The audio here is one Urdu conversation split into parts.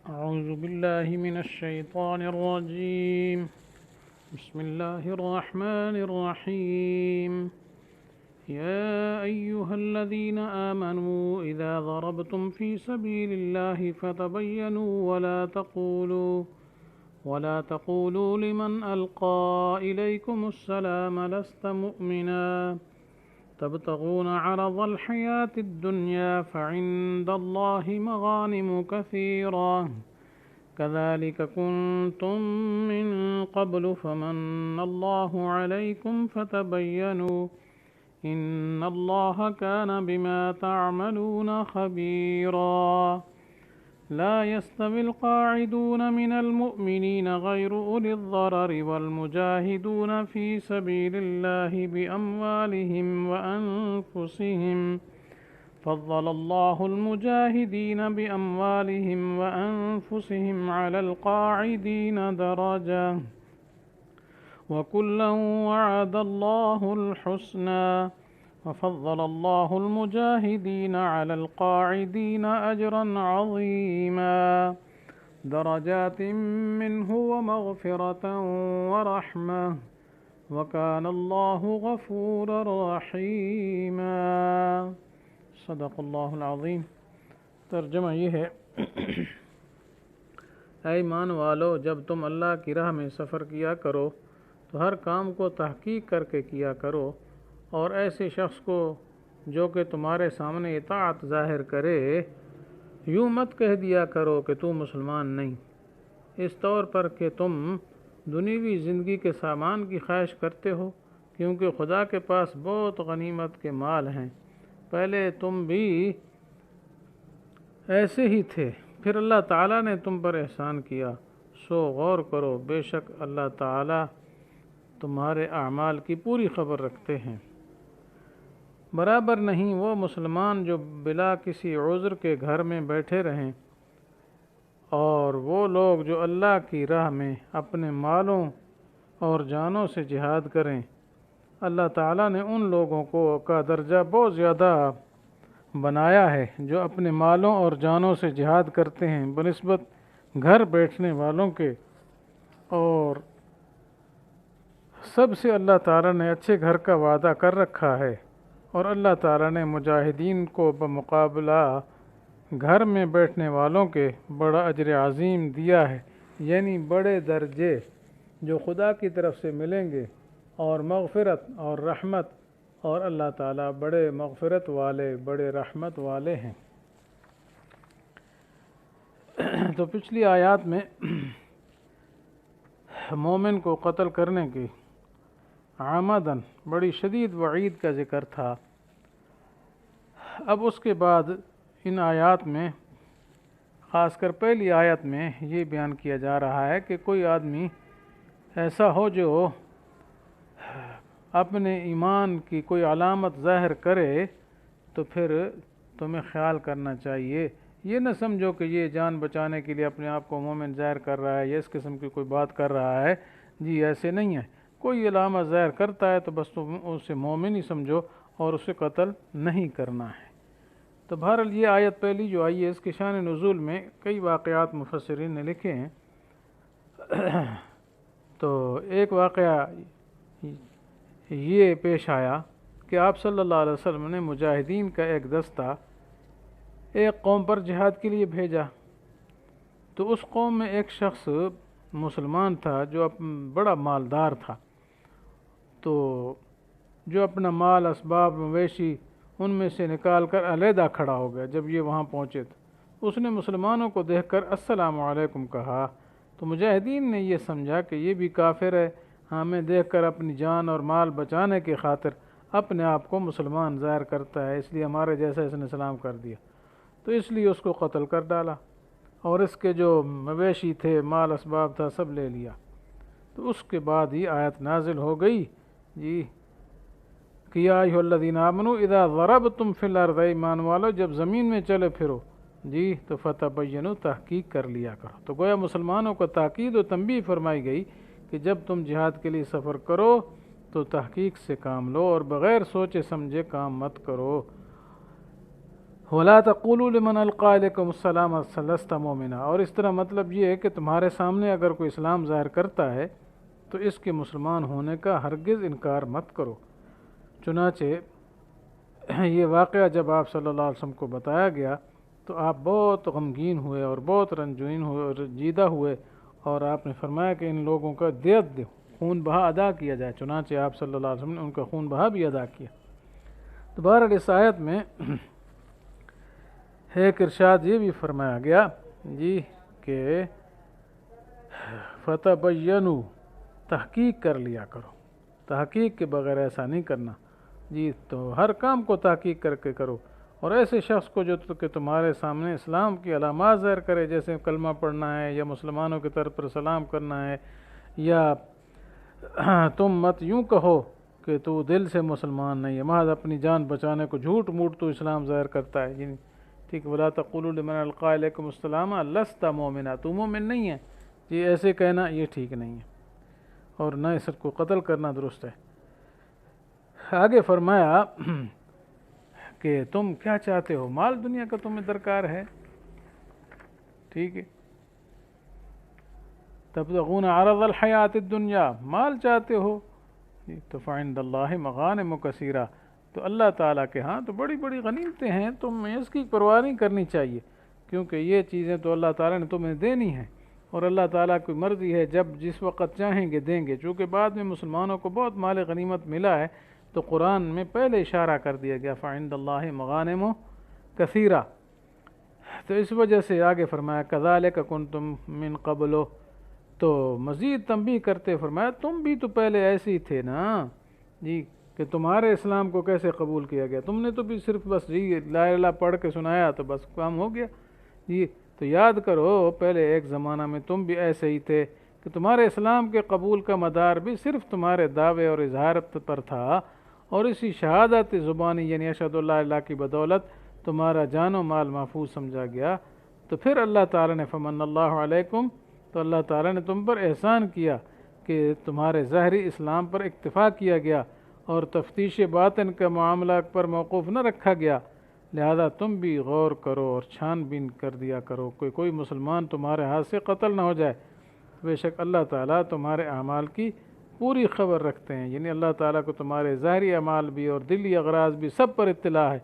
أعوذ بالله من الشيطان الرجيم. بسم الله الرحمن الرحيم. يا أيها الذين آمنوا إذا ضربتم في سبيل الله فتبينوا ولا تقولوا لمن ألقى إليكم السلام لست مؤمنا تبتغون عرض الحياة الدنيا فعند الله مغانم كثيرة كذلك كنتم من قبل فمن الله عليكم فتبينوا إن الله كان بما تعملون خبيرا. لا يستوي القاعدون من المؤمنين غير أولي الضرر والمجاهدون في سبيل الله بأموالهم وأنفسهم فضل الله المجاهدين بأموالهم وأنفسهم على القاعدين درجة وكلا وعد الله الحسنى وفضل الله المجاهدين على القاعدين أجرا عظيما درجات منه ومغفرة ورحمة وكان الله غفورا رحيما. صدق اللہ العظیم. ترجمہ یہ ہے اے ایمان والو، جب تم اللہ کی راہ میں سفر کیا کرو تو ہر کام کو تحقیق کر کے کیا کرو، اور ایسے شخص کو جو کہ تمہارے سامنے اطاعت ظاہر کرے یوں مت کہہ دیا کرو کہ تو مسلمان نہیں، اس طور پر کہ تم دنیوی زندگی کے سامان کی خواہش کرتے ہو، کیونکہ خدا کے پاس بہت غنیمت کے مال ہیں، پہلے تم بھی ایسے ہی تھے، پھر اللہ تعالیٰ نے تم پر احسان کیا، سو غور کرو، بے شک اللہ تعالیٰ تمہارے اعمال کی پوری خبر رکھتے ہیں. برابر نہیں وہ مسلمان جو بلا کسی عذر کے گھر میں بیٹھے رہیں، اور وہ لوگ جو اللہ کی راہ میں اپنے مالوں اور جانوں سے جہاد کریں. اللہ تعالیٰ نے ان لوگوں کا درجہ بہت زیادہ بنایا ہے جو اپنے مالوں اور جانوں سے جہاد کرتے ہیں بنسبت گھر بیٹھنے والوں کے، اور سب سے اللہ تعالیٰ نے اچھے گھر کا وعدہ کر رکھا ہے، اور اللہ تعالیٰ نے مجاہدین کو بمقابلہ گھر میں بیٹھنے والوں کے بڑا اجر عظیم دیا ہے، یعنی بڑے درجے جو خدا کی طرف سے ملیں گے، اور مغفرت اور رحمت، اور اللہ تعالیٰ بڑے مغفرت والے بڑے رحمت والے ہیں. تو پچھلی آیات میں مومن کو قتل کرنے کی عمدن بڑی شدید وعید کا ذکر تھا. اب اس کے بعد ان آیات میں، خاص کر پہلی آیت میں یہ بیان کیا جا رہا ہے کہ کوئی آدمی ایسا ہو جو اپنے ایمان کی کوئی علامت ظاہر کرے تو پھر تمہیں خیال کرنا چاہیے، یہ نہ سمجھو کہ یہ جان بچانے کے لیے اپنے آپ کو مومن ظاہر کر رہا ہے یا اس قسم کی کوئی بات کر رہا ہے. جی ایسے نہیں ہے، کوئی علامت ظاہر کرتا ہے تو بس تم اسے مومن ہی سمجھو اور اسے قتل نہیں کرنا ہے. تو بہرحال یہ آیت پہلی جو آئی ہے اس کے شان نزول میں کئی واقعات مفسرین نے لکھے ہیں. تو ایک واقعہ یہ پیش آیا کہ آپ صلی اللہ علیہ وسلم نے مجاہدین کا ایک دستہ ایک قوم پر جہاد کے لیے بھیجا. تو اس قوم میں ایک شخص مسلمان تھا جو بڑا مالدار تھا، تو جو اپنا مال اسباب مویشی ان میں سے نکال کر علیحدہ کھڑا ہو گیا. جب یہ وہاں پہنچے تو اس نے مسلمانوں کو دیکھ کر السلام علیکم کہا. تو مجاہدین نے یہ سمجھا کہ یہ بھی کافر ہے، ہمیں دیکھ کر اپنی جان اور مال بچانے کی خاطر اپنے آپ کو مسلمان ظاہر کرتا ہے، اس لیے ہمارے جیسا اس نے سلام کر دیا. تو اس لیے اس کو قتل کر ڈالا، اور اس کے جو مویشی تھے، مال اسباب تھا، سب لے لیا. تو اس کے بعد ہی آیت نازل ہو گئی جی کہ یا ایھا الذین آمنوا اذا ضربتم فی الارض، ایمان والو جب زمین میں چلے پھرو جی تو فتبینوا، تحقیق کر لیا کرو. تو گویا مسلمانوں کو تاکید و تنبیہ فرمائی گئی کہ جب تم جہاد کے لیے سفر کرو تو تحقیق سے کام لو اور بغیر سوچے سمجھے کام مت کرو. وَلَا تَقُولُوا لِمَنْ أَلْقَىٰ إِلَيْكُمُ السَّلَامَ لَسْتَ مُؤْمِنًا، اور اس طرح مطلب یہ ہے کہ تمہارے سامنے اگر کوئی اسلام ظاہر کرتا ہے تو اس کے مسلمان ہونے کا ہرگز انکار مت کرو۔ چنانچہ یہ واقعہ جب آپ صلی اللہ علیہ وسلم کو بتایا گیا تو آپ بہت غمگین ہوئے اور بہت رنجین ہوئے اور رنجیدہ ہوئے، اور آپ نے فرمایا کہ ان لوگوں کا دیت خون بہا ادا کیا جائے۔ چنانچہ آپ صلی اللہ علیہ وسلم نے ان کا خون بہا بھی ادا کیا۔ تو بہرحال اس آیت میں ایک ارشاد یہ بھی فرمایا گیا جی کہ فتبینوا، تحقیق کر لیا کرو، تحقیق کے بغیر ایسا نہیں کرنا جی، تو ہر کام کو تحقیق کر کے کرو، اور ایسے شخص کو جو کہ تمہارے سامنے اسلام کی علامات ظاہر کرے، جیسے کلمہ پڑھنا ہے یا مسلمانوں کی طرف پر سلام کرنا ہے، یا تم مت یوں کہو کہ تو دل سے مسلمان نہیں ہے، محض اپنی جان بچانے کو جھوٹ موٹ تو اسلام ظاہر کرتا ہے جی، ٹھیک۔ وَلَا تَقُولُوا لِمَنْ أَلْقَىٰ إِلَيْكُمُ السَّلَامَ لَسْتَ مُؤْمِنًا، تو مومن نہیں ہے جی، ایسے کہنا یہ ٹھیک نہیں ہے، اور نہ اس کو قتل کرنا درست ہے۔ آگے فرمایا کہ تم کیا چاہتے ہو، مال دنیا کا تمہیں درکار ہے، ٹھیک ہے، تبتغون عرض الحیات الدنیا، مال چاہتے ہو تو فعند اللہ مغانم کثیرہ، تو اللہ تعالیٰ کے ہاں تو بڑی بڑی غنیمتیں ہیں، تمہیں اس کی پرواہ نہیں کرنی چاہیے، کیونکہ یہ چیزیں تو اللہ تعالیٰ نے تمہیں دینی ہیں، اور اللہ تعالیٰ کی مرضی ہے جب جس وقت چاہیں گے دیں گے۔ چونکہ بعد میں مسلمانوں کو بہت مال غنیمت ملا ہے تو قرآن میں پہلے اشارہ کر دیا گیا فعند اللہ مغانم کثیرہ، تو اس وجہ سے آگے فرمایا کذالک کنتم من قبل، تو مزید تنبیہ کرتے فرمایا تم بھی تو پہلے ایسے ہی تھے نا جی، کہ تمہارے اسلام کو کیسے قبول کیا گیا، تم نے تو بھی صرف بس جی لا الہ الا پڑھ کے سنایا تو بس کام ہو گیا جی، تو یاد کرو پہلے ایک زمانہ میں تم بھی ایسے ہی تھے کہ تمہارے اسلام کے قبول کا مدار بھی صرف تمہارے دعوے اور اظہار پر تھا، اور اسی شہادت زبانی یعنی اشہد اللہ الہ کی بدولت تمہارا جان و مال محفوظ سمجھا گیا۔ تو پھر اللہ تعالیٰ نے فمن اللہ علیکم، تو اللہ تعالیٰ نے تم پر احسان کیا کہ تمہارے ظاہری اسلام پر اکتفا کیا گیا اور تفتیش باطن کا معاملہ پر موقوف نہ رکھا گیا، لہذا تم بھی غور کرو اور چھان بین کر دیا کرو، کوئی مسلمان تمہارے ہاتھ سے قتل نہ ہو جائے۔ بے شک اللہ تعالیٰ تمہارے اعمال کی پوری خبر رکھتے ہیں، یعنی اللہ تعالیٰ کو تمہارے ظاہری اعمال بھی اور دلی اغراض بھی سب پر اطلاع ہے،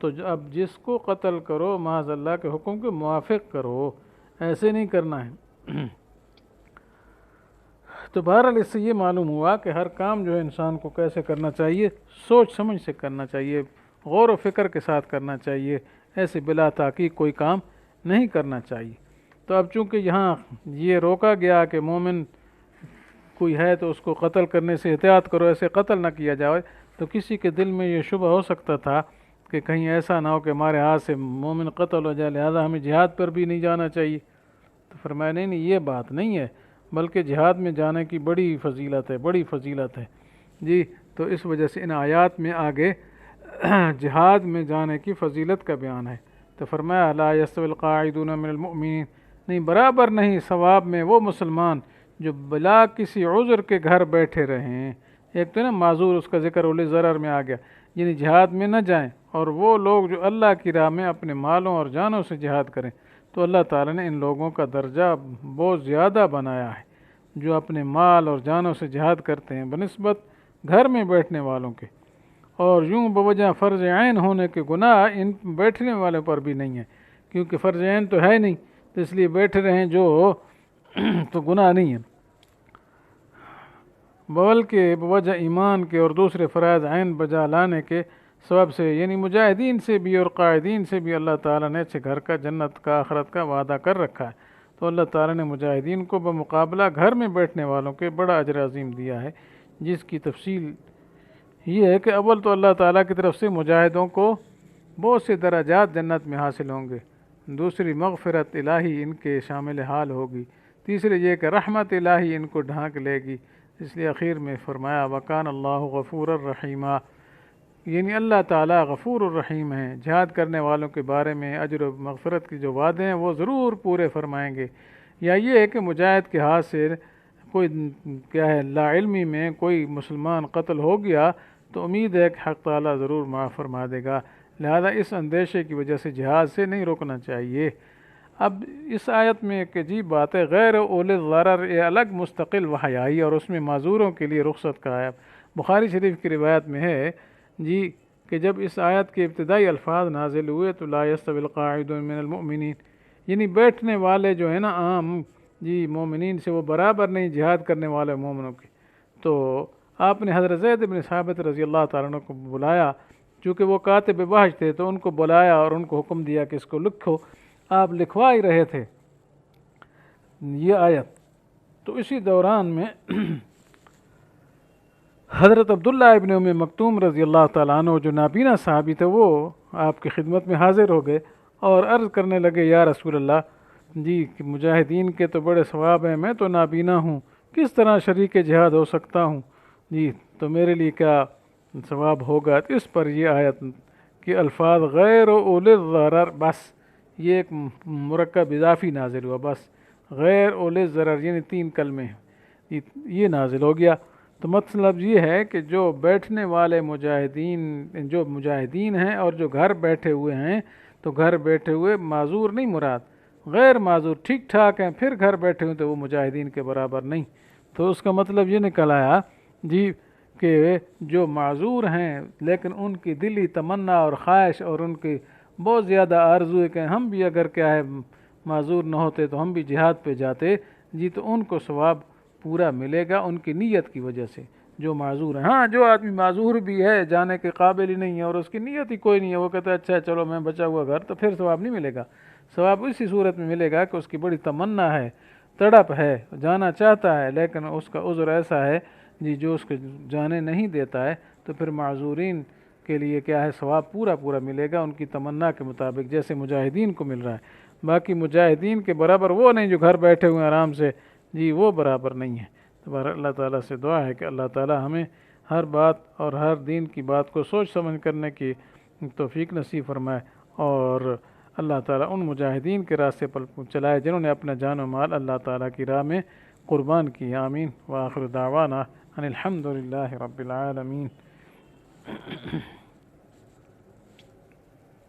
تو اب جس کو قتل کرو محض اللہ کے حکم کے موافق کرو، ایسے نہیں کرنا ہے۔ تو بہرحال اس سے یہ معلوم ہوا کہ ہر کام جو ہے انسان کو کیسے کرنا چاہیے، سوچ سمجھ سے کرنا چاہیے، غور و فکر کے ساتھ کرنا چاہیے، ایسے بلا تحقیق کوئی کام نہیں کرنا چاہیے۔ تو اب چونکہ یہاں یہ روکا گیا کہ مومن کوئی ہے تو اس کو قتل کرنے سے احتیاط کرو، ایسے قتل نہ کیا جائے، تو کسی کے دل میں یہ شبہ ہو سکتا تھا کہ کہیں ایسا نہ ہو کہ ہمارے ہاتھ سے مومن قتل ہو جائے، لہذا ہمیں جہاد پر بھی نہیں جانا چاہیے۔ تو فرمایا نہیں یہ بات نہیں ہے، بلکہ جہاد میں جانے کی بڑی فضیلت ہے، بڑی فضیلت ہے جی۔ تو اس وجہ سے ان آیات میں آگے جہاد میں جانے کی فضیلت کا بیان ہے۔ تو فرمایا لا یستوی القاعدون من المؤمنین، نہیں برابر نہیں ثواب میں وہ مسلمان جو بلا کسی عذر کے گھر بیٹھے رہیں، ایک تو نا معذور اس کا ذکر اولی ضرر میں آ گیا، یعنی جہاد میں نہ جائیں، اور وہ لوگ جو اللہ کی راہ میں اپنے مالوں اور جانوں سے جہاد کریں، تو اللہ تعالیٰ نے ان لوگوں کا درجہ بہت زیادہ بنایا ہے، جو اپنے مال اور جانوں سے جہاد کرتے ہیں بنسبت گھر میں بیٹھنے والوں کے، اور یوں بوجہ فرض عین ہونے کے گناہ ان بیٹھنے والوں پر بھی نہیں ہے، کیونکہ فرض عین تو ہے نہیں، تو اس لیے بیٹھے رہیں جو تو گناہ نہیں ہے، بلکہ بوجہ ایمان کے اور دوسرے فرائض عین بجا لانے کے سبب سے، یعنی مجاہدین سے بھی اور قائدین سے بھی اللہ تعالیٰ نے اچھے گھر کا، جنت کا، آخرت کا وعدہ کر رکھا ہے، تو اللہ تعالیٰ نے مجاہدین کو بمقابلہ گھر میں بیٹھنے والوں کے بڑا اجر عظیم دیا ہے، جس کی تفصیل یہ ہے کہ اول تو اللہ تعالیٰ کی طرف سے مجاہدوں کو بہت سے درجات جنت میں حاصل ہوں گے، دوسری مغفرت الہی ان کے شامل حال ہوگی، تیسری یہ کہ رحمت الہی ان کو ڈھانک لے گی، اس لیے اخیر میں فرمایا وکان اللہ غفور الرحیمہ، یعنی اللہ تعالیٰ غفور الرحیم ہیں، جہاد کرنے والوں کے بارے میں اجر و مغفرت کی جو وعدے ہیں وہ ضرور پورے فرمائیں گے۔ یا یہ ہے کہ مجاہد کے ہاتھ سے کوئی کیا ہے لا علمی میں کوئی مسلمان قتل ہو گیا تو امید ہے کہ حق تعالیٰ ضرور معاف فرما دے گا، لہذا اس اندیشے کی وجہ سے جہاد سے نہیں روکنا چاہیے۔ اب اس آیت میں ایک عجیب بات ہے، غیر اول الضرر، یہ الگ مستقل وحی آئی اور اس میں معذوروں کے لیے رخصت کا ہے۔ بخاری شریف کی روایت میں ہے جی کہ جب اس آیت کے ابتدائی الفاظ نازل ہوئے تو لا یستوی القاعدون من المؤمنین، یعنی بیٹھنے والے جو ہے نا عام جی مومنین سے وہ برابر نہیں جہاد کرنے والے مومنوں کے، تو آپ نے حضرت زید بن ثابت رضی اللہ تعالیٰ عنہ کو بلایا، چونکہ وہ کاتب وحی تھے تو ان کو بلایا اور ان کو حکم دیا کہ اس کو لکھو۔ آپ لکھوا ہی رہے تھے یہ آیت، تو اسی دوران میں حضرت عبداللہ ابن ام مکتوم رضی اللہ تعالیٰ عنہ جو نابینا صحابی تھے وہ آپ کی خدمت میں حاضر ہو گئے اور عرض کرنے لگے یا رسول اللہ جی کہ مجاہدین کے تو بڑے ثواب ہیں، میں تو نابینا ہوں، کس طرح شریک جہاد ہو سکتا ہوں جی، تو میرے لیے کیا ثواب ہوگا؟ تو اس پر یہ آیت کہ الفاظ غیر اول الضرر، بس یہ ایک مرکب اضافی نازل ہوا، بس غیر اول الضرر یعنی 3 کلمے ہیں، یہ نازل ہو گیا۔ تو مطلب یہ ہے کہ جو بیٹھنے والے مجاہدین ہیں اور جو گھر بیٹھے ہوئے ہیں، تو گھر بیٹھے ہوئے معذور نہیں مراد، غیر معذور ٹھیک ٹھاک ہیں، پھر گھر بیٹھے ہوئے تو وہ مجاہدین کے برابر نہیں۔ تو اس کا مطلب یہ نکل آیا جی کہ جو معذور ہیں لیکن ان کی دلی تمنا اور خواہش اور ان کی بہت زیادہ آرزو ہے کہ ہم بھی اگر کیا ہے معذور نہ ہوتے تو ہم بھی جہاد پہ جاتے جی، تو ان کو ثواب پورا ملے گا ان کی نیت کی وجہ سے جو معذور ہیں۔ ہاں جو آدمی معذور بھی ہے، جانے کے قابل ہی نہیں ہے اور اس کی نیت ہی کوئی نہیں ہے، وہ کہتا ہے اچھا چلو میں بچا ہوا گھر، تو پھر ثواب نہیں ملے گا۔ ثواب اسی صورت میں ملے گا کہ اس کی بڑی تمنا ہے، تڑپ ہے، جانا چاہتا ہے لیکن اس کا عذر ایسا ہے جی جو اس کو جانے نہیں دیتا ہے، تو پھر معذورین کے لیے کیا ہے ثواب پورا ملے گا ان کی تمنا کے مطابق، جیسے مجاہدین کو مل رہا ہے۔ باقی مجاہدین کے برابر وہ نہیں جو گھر بیٹھے ہوئے آرام سے جی، وہ برابر نہیں ہے۔ تو اللہ تعالیٰ سے دعا ہے کہ اللہ تعالیٰ ہمیں ہر بات اور ہر دین کی بات کو سوچ سمجھ کرنے کی توفیق نصیب فرمائے، اور اللہ تعالیٰ ان مجاہدین کے راستے پر چلائے جنہوں نے اپنا جان و مال اللہ تعالیٰ کی راہ میں قربان کی۔ آمین۔ وآخر دعوانا ان الحمد للہ رب العالمین۔